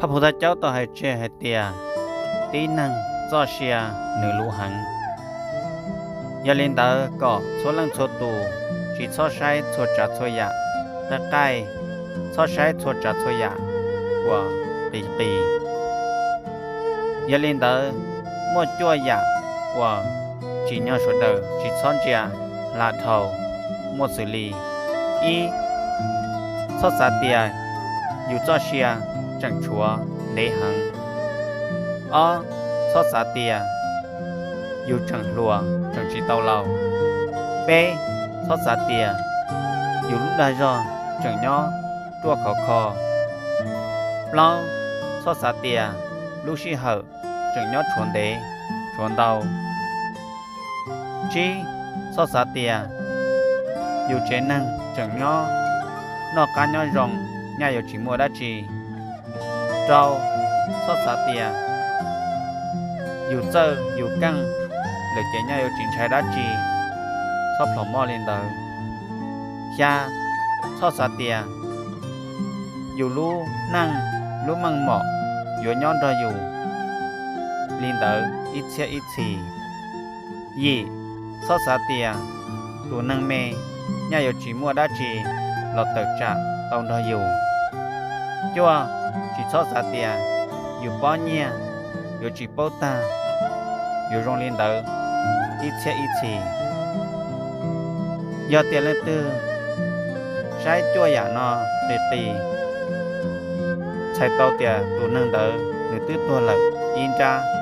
พระพุทธเจ้าต่อให้เจให้เตียตีนังจ่อเชียหนึ่งลูหังยาลินเดอร์ก็ชวลังชวตูจีชอใช้ชวจัดชวยะตะไกชอใช้ชวจัดชวยะว่าปียาลินเดอร์มั่วจั่วยะว่าจีเนาชวเดอร์จีซ้อนเจียลาเทามั่วสุลีอีชอสาเตียอยู่จ่อเชียจังชัวเลหังชอสาเตียอยู่จังหลัวจังจีเตาเหล่าเป้ชอสาเตียอยู่ลูกได้รอจังย่อตัวขอคอปล้องชอสาเตียลูกชีเหอจังย่อชวนเดชวนเตาจีชอสาเตียอยู่เจนังจังย่อนอกการย่อรองง่ายอยู่จีมัวได้จีเจ้าชอสาเตียอยู่เจออยู่กังหรือเจ้าอยู่จิงใช้ได้จีชอบหลงมอลินเดอร์ยาชอสาเตียอยู่รู้นั่งรู้มังเหมาะอยู่ย้อนรออยู่ลินเดอร์อิเชียอิชียี่ชอสาเตียตัวนั่งเมย์ง่ายอยู่จีมัวได้จีเราเติบจากตองรออยู่จัวchỉ cho xã tiền,อยู่bao nhiêu,อยู่chỉ bao ta,อยู่rong lên đầu, ít xe ít chỉ, do tiền lên tư, sai chua giả nó để sai tàu tiền tụ nâng đầu, nửa tư tua lợi, in ra.